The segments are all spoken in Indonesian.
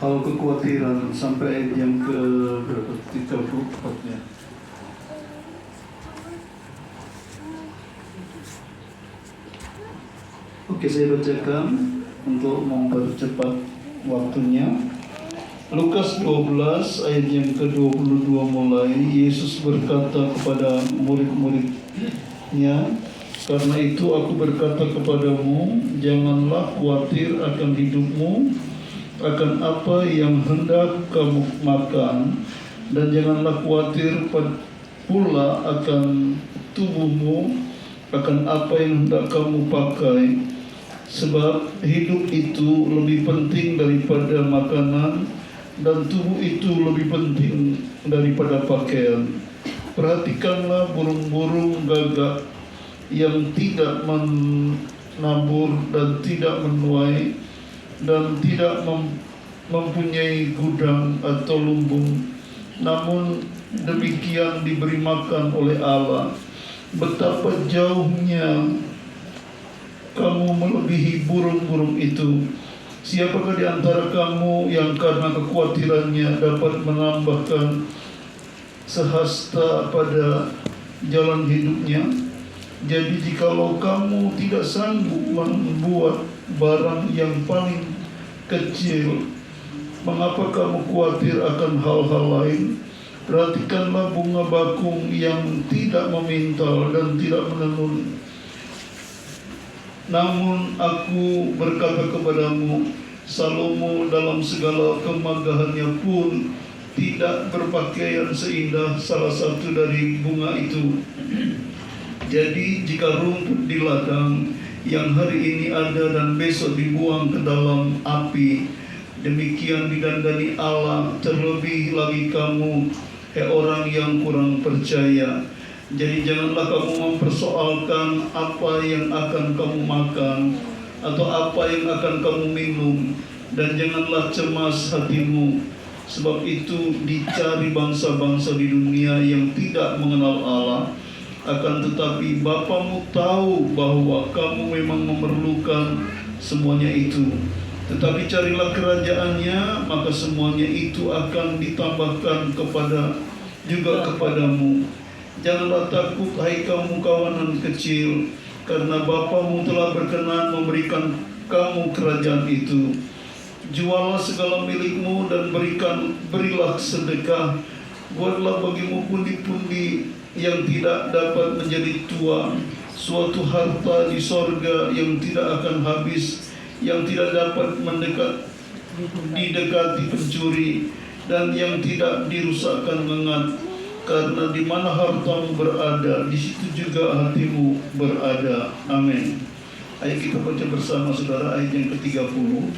Kalau kekhawatiran sampai ayat yang ke berapa? 34-nya. Oke, saya bacakan untuk mempercepat waktunya. Lukas 12 ayat yang ke-22 mulai. Yesus berkata kepada murid-muridnya, "Karena itu aku berkata kepadamu, janganlah khawatir akan hidupmu, akan apa yang hendak kamu makan, dan janganlah khawatir pula akan tubuhmu, akan apa yang hendak kamu pakai. Sebab hidup itu lebih penting daripada makanan, dan tubuh itu lebih penting daripada pakaian. Perhatikanlah burung-burung gagak yang tidak menabur dan tidak menuai dan tidak mempunyai gudang atau lumbung, namun demikian diberi makan oleh Allah. Betapa jauhnya kamu melebihi burung-burung itu. Siapakah di antara kamu yang karena kekhawatirannya dapat menambahkan sehasta pada jalan hidupnya? Jadi jikalau kamu tidak sanggup membuat barang yang paling kecil, mengapa kamu khawatir akan hal-hal lain? Perhatikanlah bunga bakung yang tidak memintal dan tidak menenun. Namun aku berkata kepadamu, Salomo dalam segala kemegahannya pun tidak berpakaian seindah salah satu dari bunga itu. Jadi jika rumput di ladang yang hari ini ada dan besok dibuang ke dalam api, demikian didandani Allah, terlebih lagi kamu, hai orang yang kurang percaya. Jadi janganlah kamu mempersoalkan apa yang akan kamu makan atau apa yang akan kamu minum, dan janganlah cemas hatimu, sebab itu dicari bangsa-bangsa di dunia yang tidak mengenal Allah. Akan tetapi Bapamu tahu bahwa kamu memang memerlukan semuanya itu. Tetapi carilah kerajaannya, maka semuanya itu akan ditambahkan kepadamu. Janganlah takut, hai kamu kawanan kecil, karena Bapamu telah berkenan memberikan kamu kerajaan itu. Jualah segala milikmu dan berilah sedekah. Buatlah bagimu pundi-pundi yang tidak dapat menjadi tua, suatu harta di sorga yang tidak akan habis, yang tidak dapat didekati pencuri, dan yang tidak dirusakkan ngengat. Karena di mana hartamu berada, di situ juga hatimu berada. Amin. Ayat kita baca bersama saudara, ayat yang ke-30.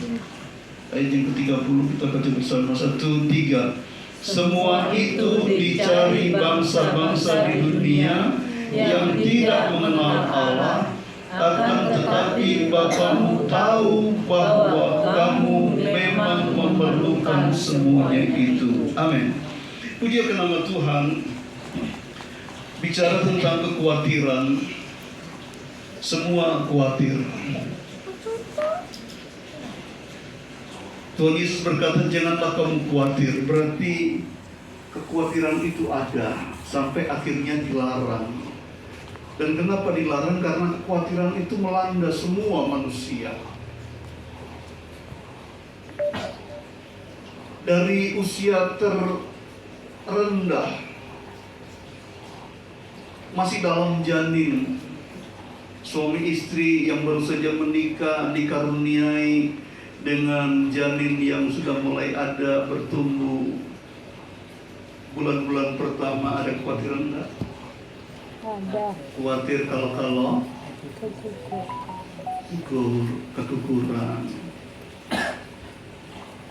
Ayat yang ke-30 kita baca bersama. 1, 3. Semua itu dicari bangsa-bangsa di dunia yang tidak mengenal Allah, akan tetapi Bapamu tahu bahwa kamu memang memerlukan semuanya itu. Amin. Puji nama Tuhan. Bicara tentang kekhawatiran, semua khawatir. Tuhan Yesus berkata, janganlah kamu khawatir. Berarti kekhawatiran itu ada sampai akhirnya dilarang. Dan kenapa dilarang? Karena kekhawatiran itu melanda semua manusia. Dari usia rendah, masih dalam janin, suami istri yang baru saja menikah dikaruniai dengan janin yang sudah mulai ada bertumbuh. Bulan-bulan pertama ada kekhawatiran enggak? Ada. Khawatir kalau keguguran.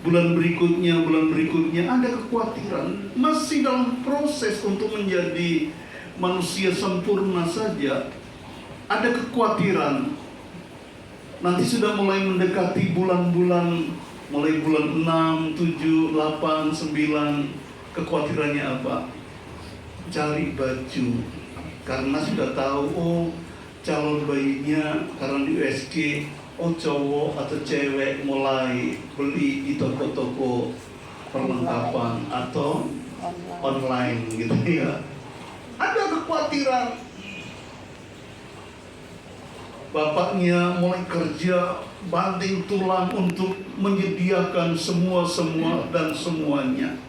Bulan berikutnya ada kekhawatiran. Masih dalam proses untuk menjadi manusia sempurna saja, ada kekhawatiran. Nanti sudah mulai mendekati bulan-bulan, mulai bulan 6, 7, 8, 9. Kekhawatirannya apa? Cari baju. Karena sudah tahu, calon bayinya karena di USG cowok atau cewek mulai beli di toko-toko perlengkapan atau online gitu ya. Ada kekhawatiran. Bapaknya mulai kerja banting tulang untuk menyediakan semua dan semuanya.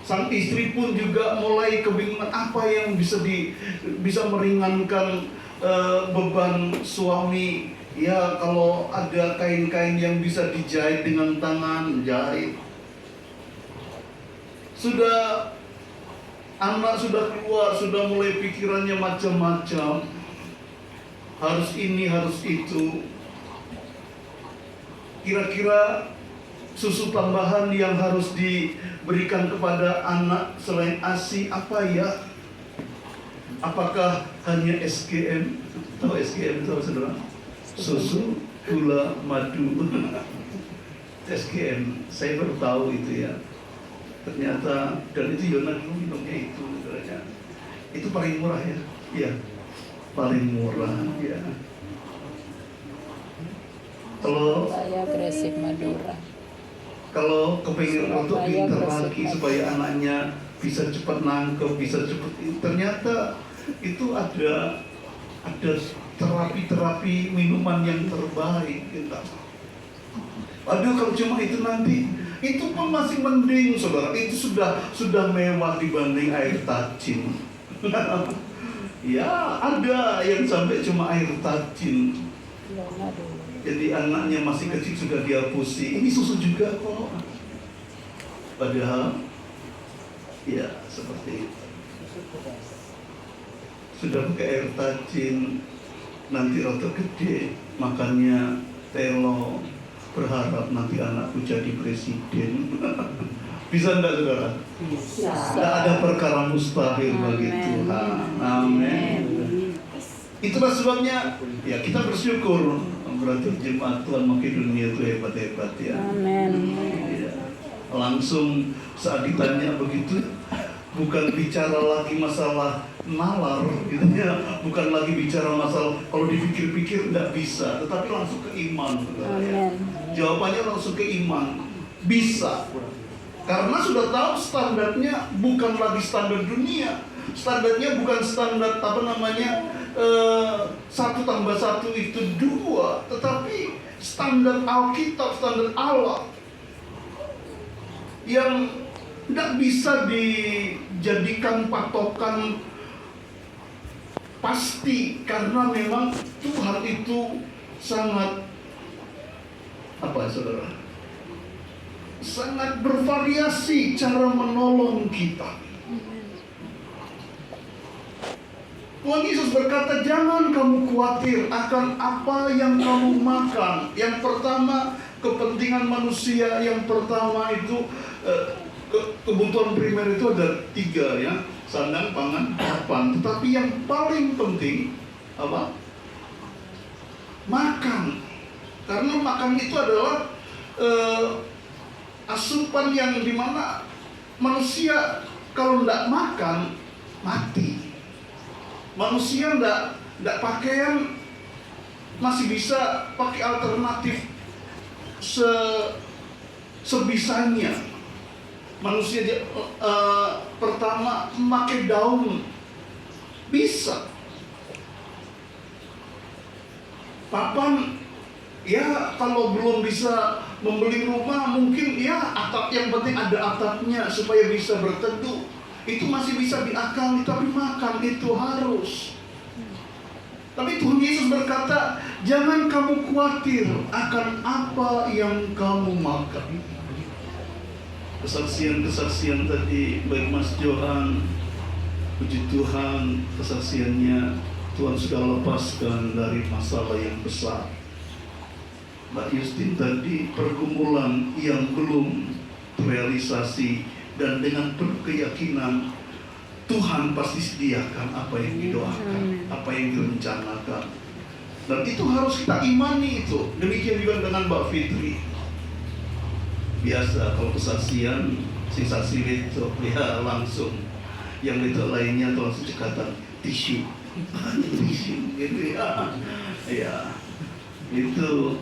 Sang istri pun juga mulai kebingungan apa yang bisa meringankan beban suami. Ya, kalau ada kain-kain yang bisa dijahit dengan tangan, jahit. Anak sudah keluar, sudah mulai pikirannya macam-macam. Harus ini, harus itu. Kira-kira susu tambahan yang harus diberikan kepada anak selain ASI apa ya? Apakah hanya SGM? Tahu SGM itu apa, saudara? Susu, gula, madu. SGM, saya baru tahu itu ya. Ternyata, dan itu Yona dulu minumnya itu, saudaranya. Itu paling murah ya? Iya, paling murah ya. Kalau saya Gresik Madura. Kalau kepingin untuk Surabaya, pintar Gresik, lagi supaya anaknya bisa cepat nangkep, bisa cepat, ternyata itu ada terapi minuman yang terbaik kita. Aduh, kalau cuma itu nanti, itu pun masih mending, saudara. Itu sudah mewah dibanding air tajin. Ya, ada yang sampai cuma air tajin. Yona dulu. Jadi anaknya masih kecil sudah dia pusing. Ini susu juga kok. Padahal, ya seperti itu. Sudah pakai air tajin, nanti rada gede, makannya telo, berharap nanti anakku jadi presiden. Bisa enggak, saudara? Bisa. Tidak ada perkara mustahil bagi Tuhan. Amin. Itulah sebabnya ya kita bersyukur. Berarti jemaat Tuhan Makedonia itu hebat-hebat ya. Amin. Ya. Langsung saat ditanya begitu, bukan bicara lagi masalah nalar gitu ya, bukan lagi bicara masalah kalau dipikir-pikir tidak bisa, tetapi langsung ke iman, saudara, ya. Jawabannya langsung ke iman, bisa. Karena sudah tahu standarnya bukan lagi standar dunia, standarnya bukan standar 1+1 itu 2, tetapi standar Alkitab, standar Allah yang tidak bisa dijadikan patokan pasti, karena memang Tuhan itu sangat saudara? Sangat bervariasi cara menolong kita. Tuhan Yesus berkata, jangan kamu khawatir akan apa yang kamu makan. Yang pertama, kepentingan manusia. Yang pertama itu kebutuhan primer itu ada 3 ya, sandang, pangan, papan. Tetapi yang paling penting apa? Makan. Karena makan itu adalah asupan yang dimana manusia kalau tidak makan mati. Manusia tidak pakaian masih bisa pakai alternatif sebisanya. Manusia pertama memakai daun bisa. Papan ya kalau belum bisa membeli rumah mungkin ya atap, yang penting ada atapnya supaya bisa berteduh. Itu masih bisa diakali, tapi makan itu harus. Tapi Tuhan Yesus berkata, jangan kamu khawatir akan apa yang kamu makan. Kesaksian-kesaksian tadi, baik Mas Johan, puji Tuhan, kesaksiannya Tuhan sudah lepaskan dari masalah yang besar. Mbak Yustin tadi pergumulan yang belum terrealisasi, dan dengan berkeyakinan Tuhan pasti sediakan apa yang didoakan, apa yang direncanakan. Dan itu harus kita imani itu. Demikian juga dengan Mbak Fitri. Biasa kalau kesaksian, si saksi itu ya langsung. Yang itu lainnya langsung cekatan tisu. Tisu gitu ya. Ya. Itu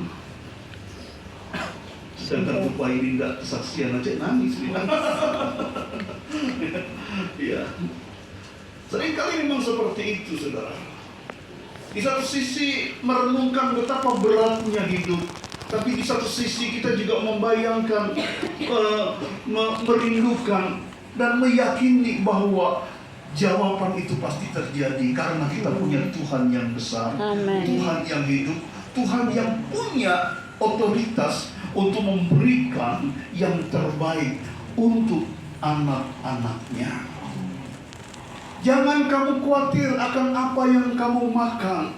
sedangkan Bapak ini tidak kesaksian aja nangis. Ya, seringkali memang seperti itu, saudara. Di satu sisi merenungkan betapa beratnya hidup, tapi di satu sisi kita juga membayangkan, merindukan dan meyakini bahwa jawaban itu pasti terjadi karena kita punya Tuhan yang besar, Amen. Tuhan yang hidup, Tuhan yang punya otoritas untuk memberikan yang terbaik untuk anak-anaknya. Jangan kamu khawatir akan apa yang kamu makan.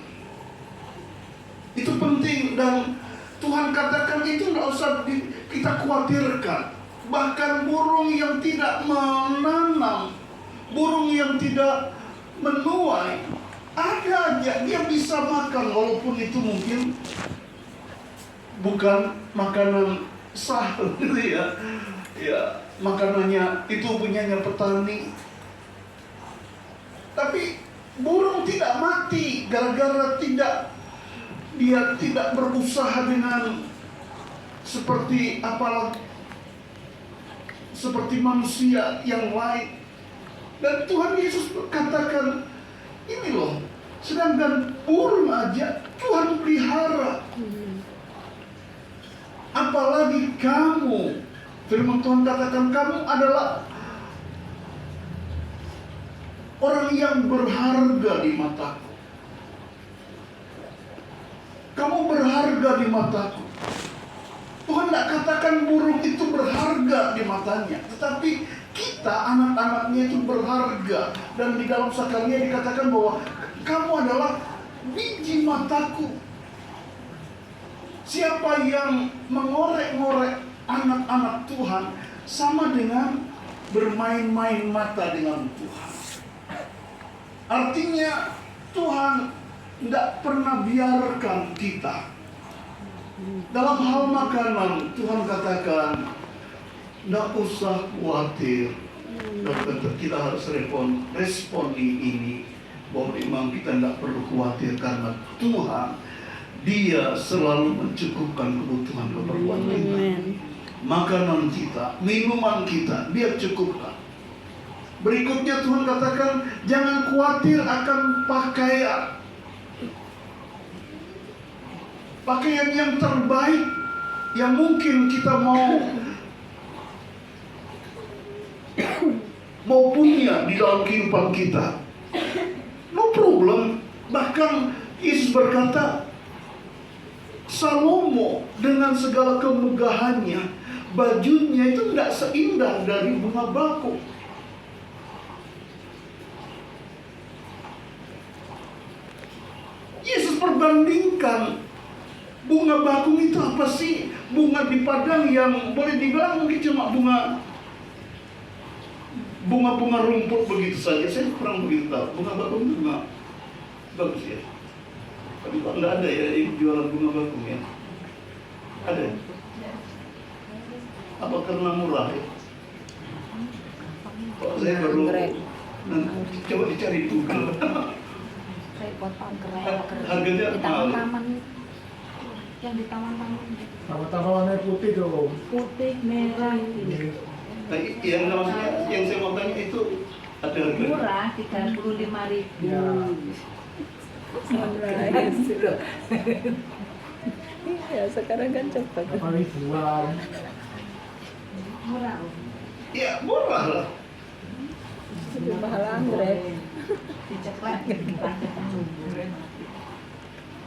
Itu penting, dan Tuhan katakan itu tidak usah kita khawatirkan. Bahkan burung yang tidak menanam, burung yang tidak menuai, ada aja dia bisa makan, walaupun itu mungkin bukan makanan sah gitu ya. Ya, makanannya itu punyanya petani. Tapi burung tidak mati gara-gara dia tidak berusaha dengan seperti manusia yang lain. Dan Tuhan Yesus katakan, ini loh, sedangkan burung aja Tuhan pelihara, apalagi kamu. Firman Tuhan katakan kamu adalah orang yang berharga di mataku. Kamu berharga di mataku. Tuhan tidak katakan burung itu berharga di matanya, tetapi kita anak-anaknya itu berharga. Dan di dalam Sakaria dikatakan bahwa kamu adalah biji mataku. Siapa yang mengorek-ngorek anak-anak Tuhan sama dengan bermain-main mata dengan Tuhan. Artinya Tuhan tidak pernah biarkan kita. Dalam hal makanan Tuhan katakan tidak usah khawatir. Dan kita harus responi ini, bahwa memang kita tidak perlu khawatir karena Tuhan, Dia selalu mencukupkan kebutuhan keperluan kita. Makanan kita, minuman kita, Dia cukupkan. Berikutnya Tuhan katakan, jangan khawatir akan pakaian. Pakaian yang terbaik yang mungkin kita mau punya di dalam kehidupan kita. No problem. Bahkan Yesus berkata, Salomo dengan segala kemegahannya, bajunya itu tidak seindah dari bunga bakung. Yesus perbandingkan bunga bakung itu apa sih? Bunga di padang yang boleh dibilang mungkin cuma bunga rumput begitu saja. Saya kurang begitu tahu. Bunga bakung itu bunga bagus ya. Tapi kok nggak ada ya yang jualan bunga bakung ya? Ada? Apa karena murah ya? Kalau saya baru coba dicari Google. Harganya di taman-taman, yang di taman-taman. Taman-taman warna putih tuh. Putih, merah, Nah, yang saya mau tanya itu ada harga murah, 35.000. Ya. Iya, sekarang kan cepat. 8.000-an. Murah. Ya murah lah. Lebih mahal anggrek. Diceklek.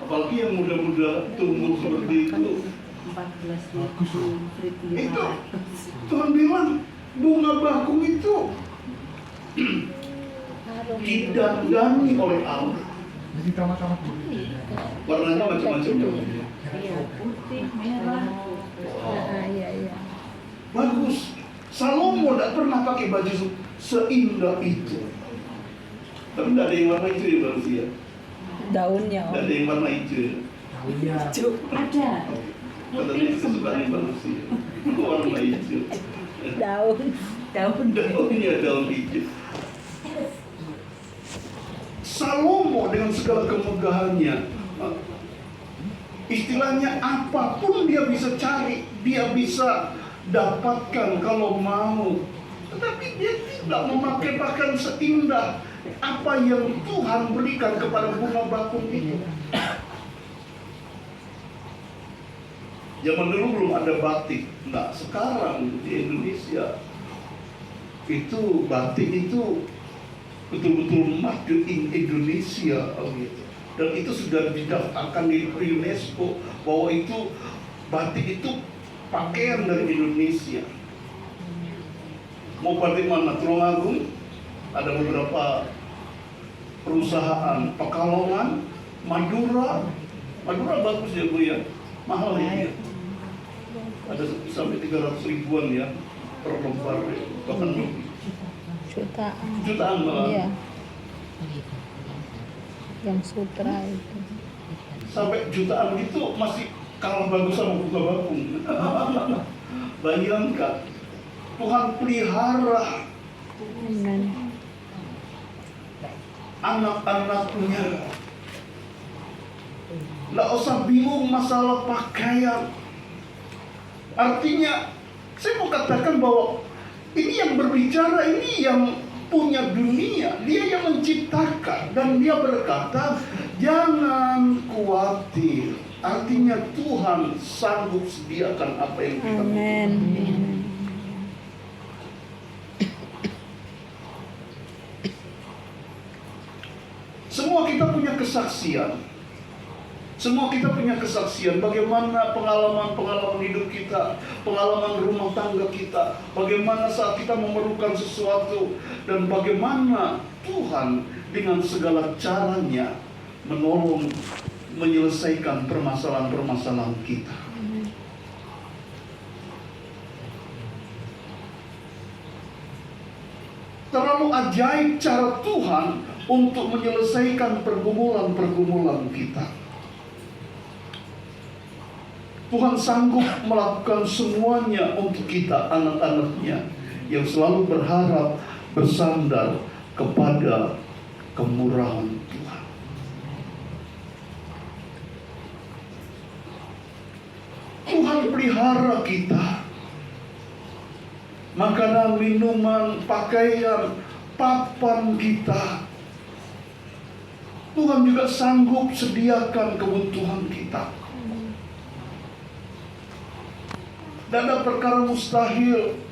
Apalagi yang muda-muda tumbuh seperti itu. 14.000. Itu Tuhan bilang bunga bakung itu didandani oleh Allah. Jadi taman-taman putih. Warnanya macam-macam. Iya, putih, merah. Iya. Bagus. Salomo tidak pernah pakai baju seindah itu. Tapi tidak ada yang warna hijau ya berarti ya. Daunnya. Tidak ada yang warna hijau ya. Iya. Ada. Katanya itu kesukaan yang manusia. Warna hijau. Daun. Daunnya daun hijau. Salomo dengan segala kemegahannya Istilahnya apapun dia bisa cari, dia bisa dapatkan kalau mau. Tetapi dia tidak memakai bahkan seindah apa yang Tuhan berikan kepada bunga bakung itu. Zaman dulu belum ada batik. Nah, sekarang di Indonesia itu batik itu betul-betul made in Indonesia gitu. Dan itu sudah didaftarkan di UNESCO bahwa itu batik itu pakaian dari Indonesia. Mau batik mana? Tulungagung ada beberapa perusahaan, Pekalongan, Madura bagus ya Bu ya, mahal ya. Ada sampai 300 ribuan ya per lembar, bahkan lebih. Jutaan malah. Iya. Yang sutra itu. Sampai jutaan gitu masih kalah bagus sama bunga bakung. Bayangkan, Tuhan pelihara Amen. anak-anaknya. Nggak usah bingung masalah pakaian. Artinya, saya mau katakan bahwa ini yang berbicara, ini yang punya dunia, dia yang menciptakan, dan dia berkata, jangan khawatir. Artinya Tuhan sanggup sediakan apa yang kita butuhkan. Amen. Semua kita punya kesaksian. Semua kita punya kesaksian bagaimana pengalaman-pengalaman hidup kita, pengalaman rumah tangga kita, bagaimana saat kita memerlukan sesuatu, dan bagaimana Tuhan dengan segala caranya menolong menyelesaikan permasalahan-permasalahan kita. Terlalu ajaib cara Tuhan untuk menyelesaikan pergumulan-pergumulan kita. Tuhan sanggup melakukan semuanya untuk kita, anak-anaknya, yang selalu berharap bersandar kepada kemurahan Tuhan. Tuhan pelihara kita. Makanan, minuman, pakaian, papan kita. Tuhan juga sanggup sediakan kebutuhan kita. Tidak ada perkara mustahil.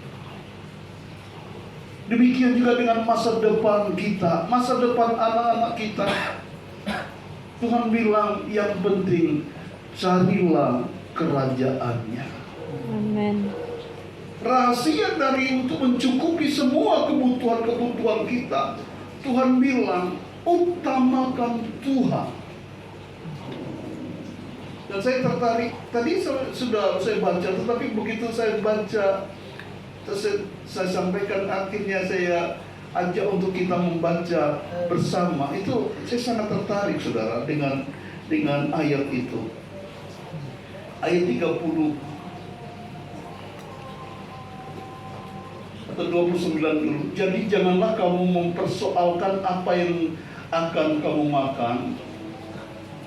Demikian juga dengan masa depan kita, masa depan anak-anak kita. Tuhan bilang yang penting carilah kerajaannya. Amen. Rahasia dari untuk mencukupi semua kebutuhan-kebutuhan kita, Tuhan bilang utamakan Tuhan. Dan saya tertarik, tadi sudah saya baca, tetapi begitu saya baca, saya sampaikan, akhirnya saya ajak untuk kita membaca bersama. Itu saya sangat tertarik saudara dengan ayat itu. Ayat 30 atau 29 dulu. Jadi janganlah kamu mempersoalkan apa yang akan kamu makan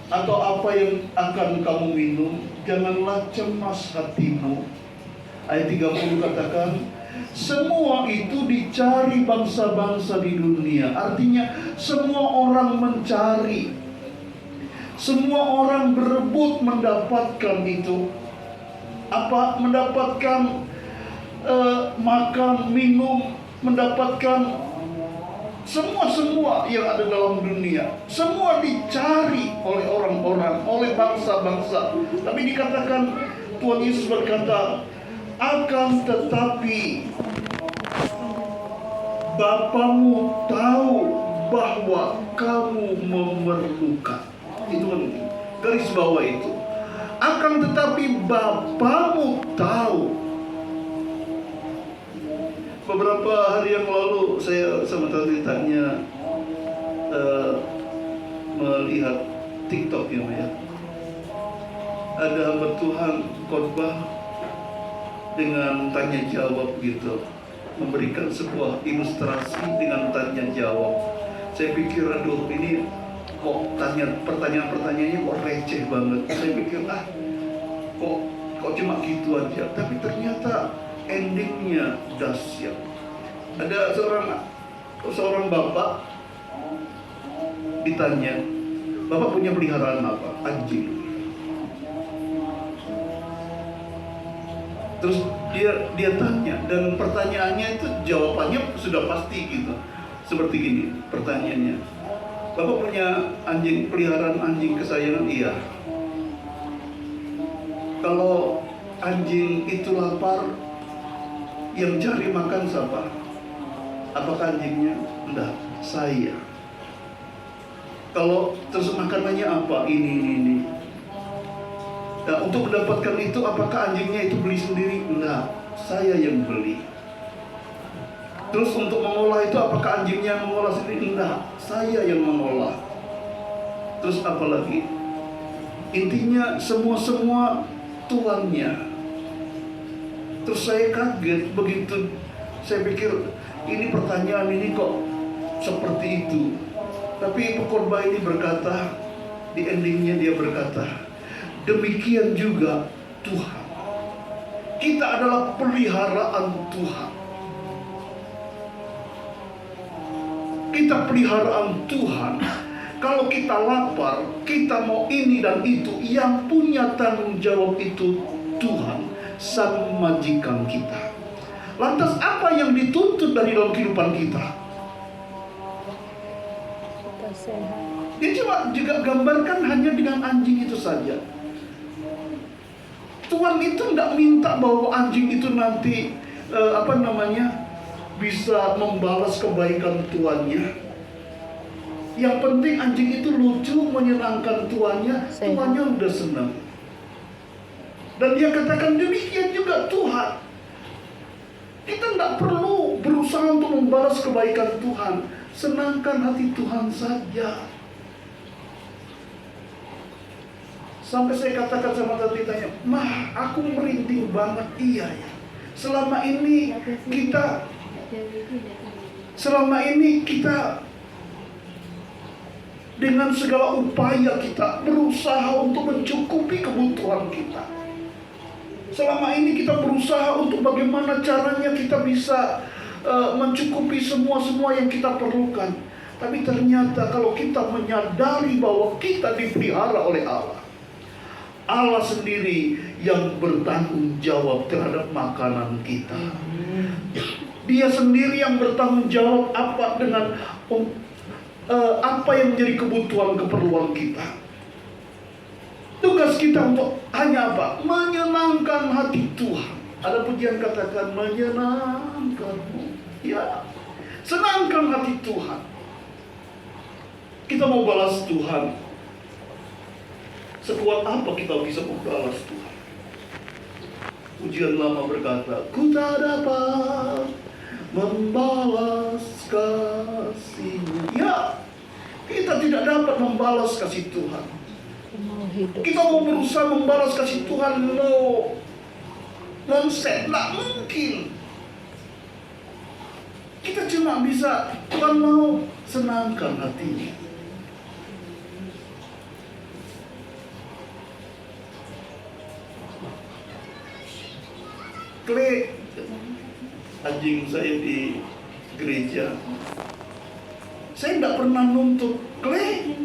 atau apa yang akan kamu minum. Janganlah cemas hatimu. Ayat 30 katakan, semua itu dicari bangsa-bangsa di dunia. Artinya semua orang mencari, semua orang berebut mendapatkan itu. Apa? Mendapatkan makan, minum, mendapatkan semua yang ada dalam dunia. Semua dicari oleh orang-orang, oleh bangsa-bangsa. Tapi dikatakan, Tuhan Yesus berkata, akan tetapi Bapamu tahu bahwa kamu memerlukan. Itu kan garis bawah itu. Akan tetapi Bapamu tahu. Beberapa hari yang lalu saya sama tanya melihat TikTok ya, ada hamba Tuhan khotbah dengan tanya jawab gitu, memberikan sebuah ilustrasi dengan tanya jawab. Saya pikir aduh ini kok tanya pertanyaan-pertanyaannya kok receh banget. Saya pikir kok cuma gitu aja. Tapi ternyata endingnya dahsyat. Ada seorang bapak ditanya, bapak punya peliharaan apa? Anjing. Terus dia tanya, dan pertanyaannya itu jawabannya sudah pasti gitu. Seperti gini pertanyaannya, bapak punya anjing, peliharaan anjing kesayangan? Iya. Kalau anjing itu lapar, yang cari makan siapa? Apakah anjingnya? Enggak, saya. Kalau terus makanannya apa? Ini. Nah, untuk mendapatkan itu, apakah anjingnya itu beli sendiri? Enggak, saya yang beli. Terus untuk mengolah itu, apakah anjingnya mengolah sendiri? Enggak, saya yang mengolah. Terus apa lagi? Intinya semua tuannya. Terus saya kaget begitu. Saya pikir ini pertanyaan ini kok seperti itu. Tapi pekhotbah ini berkata, di endingnya dia berkata, demikian juga Tuhan. Kita adalah peliharaan Tuhan. Kita peliharaan Tuhan. Kalau kita lapar, kita mau ini dan itu, yang punya tanggung jawab itu Tuhan, sang majikan kita. Lantas apa yang dituntut dari dalam kehidupan kita? Kita sehat. Dia cuma juga gambarkan hanya dengan anjing itu saja. Tuhan itu tidak minta bahwa anjing itu nanti bisa membalas kebaikan tuannya. Yang penting anjing itu lucu, menyenangkan tuannya, tuannya udah senang. Dan dia katakan demikian juga Tuhan. Kita tidak perlu berusaha untuk membalas kebaikan Tuhan. Senangkan hati Tuhan saja. Sampai saya katakan sama tadi tanya, "Mah, aku merinding banget." Iya ya. Selama ini kita dengan segala upaya kita berusaha untuk mencukupi kebutuhan kita. Selama ini kita berusaha untuk bagaimana caranya kita bisa mencukupi semua yang kita perlukan. Tapi ternyata kalau kita menyadari bahwa kita dipelihara oleh Allah, Allah sendiri yang bertanggung jawab terhadap makanan kita. Dia sendiri yang bertanggung jawab apa yang menjadi kebutuhan keperluan kita. Tugas kita untuk hanya apa? Menyenangkan hati Tuhan. Ada pujian katakan menyenangkanmu. Ya, senangkan hati Tuhan. Kita mau balas Tuhan. Sekuat apa kita bisa membalas Tuhan? Pujian lama berkata, ku tak dapat membalas kasih-Mu. Ya, kita tidak dapat membalas kasih Tuhan. Kita mau berusaha membalas kasih Tuhan, nonsense, tak mungkin. Kita cuma bisa, Tuhan mau senangkan hatinya. Clay, anjing saya di gereja, saya tidak pernah nuntut Clay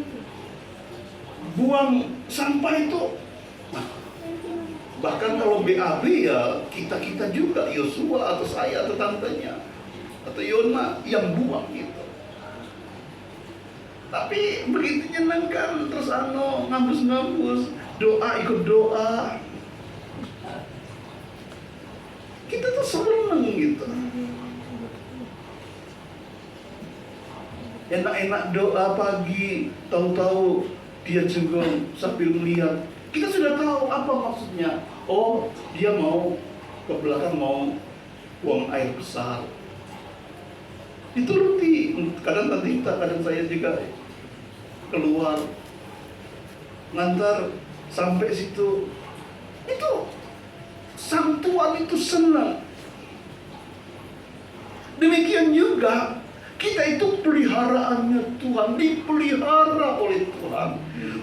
buang sampah itu. Nah, bahkan kalau BAB ya kita juga, Yosua atau saya atau tantenya atau Yona yang buang gitu. Tapi begitu nyenangkan, terus ngambus-ngambus, doa ikut doa. Kita tuh seneng gitu. Enak-enak doa pagi, tahu-tahu dia juga sambil melihat. Kita sudah tahu apa maksudnya. Oh, dia mau ke belakang, mau buang air besar. Dituruti. Kadang Tantita, kadang saya juga keluar ngantar sampai situ. Itu sang Tuhan itu senang. Demikian juga Kita itu peliharaannya Tuhan, dipelihara oleh Tuhan.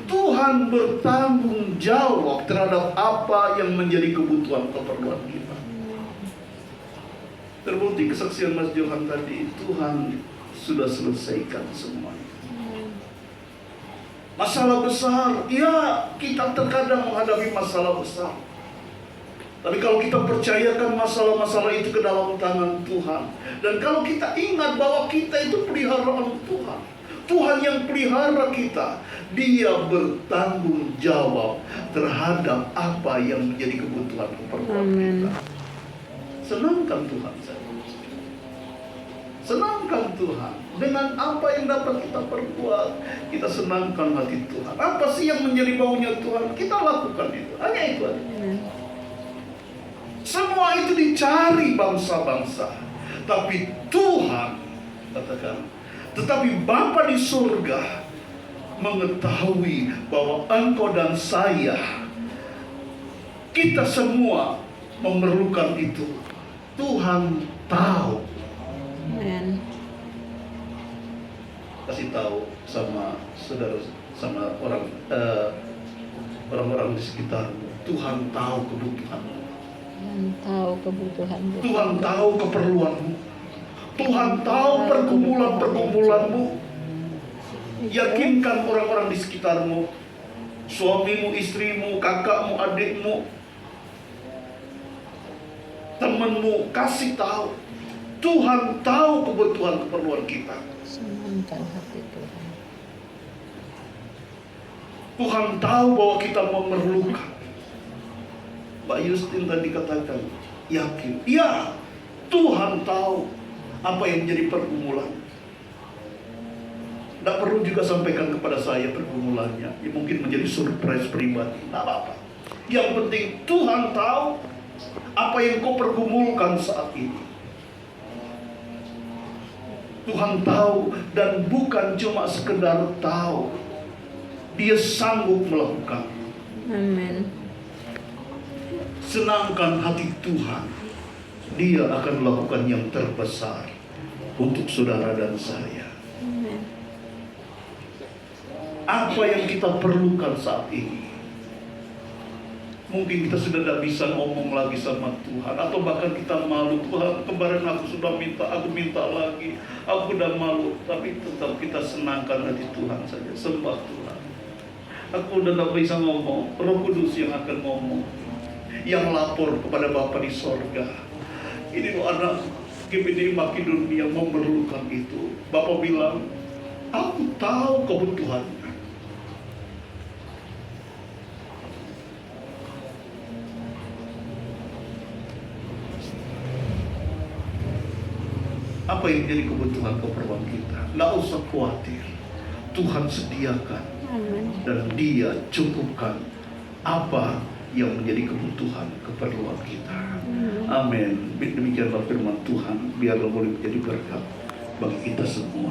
Tuhan bertanggung jawab terhadap apa yang menjadi kebutuhan keperluan kita. Terbukti kesaksian Mas Johan tadi, Tuhan sudah selesaikan semuanya. Masalah besar, ya kita terkadang menghadapi masalah besar. Tapi kalau kita percayakan masalah-masalah itu ke dalam tangan Tuhan, dan kalau kita ingat bahwa kita itu peliharaan Tuhan, Tuhan yang pelihara kita, Dia bertanggung jawab terhadap apa yang menjadi kebutuhan keperluan kita. Senangkan Tuhan saja. Senangkan Tuhan. Dengan apa yang dapat kita perbuat, kita senangkan hati Tuhan. Apa sih yang menjadi maunya Tuhan? Kita lakukan itu. Hanya itu aja. Semua itu dicari bangsa-bangsa, tapi Tuhan katakan, tetapi Bapa di surga mengetahui bahwa engkau dan saya, kita semua memerlukan itu. Tuhan tahu. Amen. Kasih tahu sama saudara, sama orang-orang di sekitarmu. Tuhan tahu kebutuhanmu. Tuhan tahu kebutuhanmu. Tuhan tahu keperluanmu. Tuhan tahu pergumulan-pergumulanmu. Yakinkan orang-orang di sekitarmu, suamimu, istrimu, kakakmu, adikmu, temanmu, kasih tahu. Tuhan tahu kebutuhan keperluan kita. Senangkan hati Tuhan. Tuhan tahu bahwa kita memerlukan. Pak Yustin tadi katakan, yakin. Ya, Tuhan tahu apa yang menjadi pergumulan. Tidak perlu juga sampaikan kepada saya pergumulannya. Ya, mungkin menjadi surprise pribadi. Tidak apa-apa. Yang penting Tuhan tahu apa yang kau pergumulkan saat ini. Tuhan tahu, dan bukan cuma sekedar tahu, Dia sanggup melakukan. Amin. Senangkan hati Tuhan, Dia akan melakukan yang terbesar untuk saudara dan saya. Amin. Apa yang kita perlukan saat ini? Mungkin kita sudah tidak bisa ngomong lagi sama Tuhan, atau bahkan kita malu. Tuhan, kemarin aku sudah minta, aku minta lagi, aku udah malu. Tapi tetap kita senangkan hati Tuhan saja, sembah Tuhan. Aku udah tidak bisa ngomong, Roh Kudus yang akan ngomong, yang lapor kepada Bapa di sorga. Ini loh anak GPD Makedonia memerlukan itu. Bapak bilang, aku tahu kebutuhannya. Apa yang jadi kebutuhan keperluan kita? Tidak usah khawatir. Tuhan sediakan. Amin. Dan Dia cukupkan apa yang menjadi kebutuhan keperluan kita. Amin. Demikianlah firman Tuhan. Biarlah boleh menjadi berkat bagi kita semua.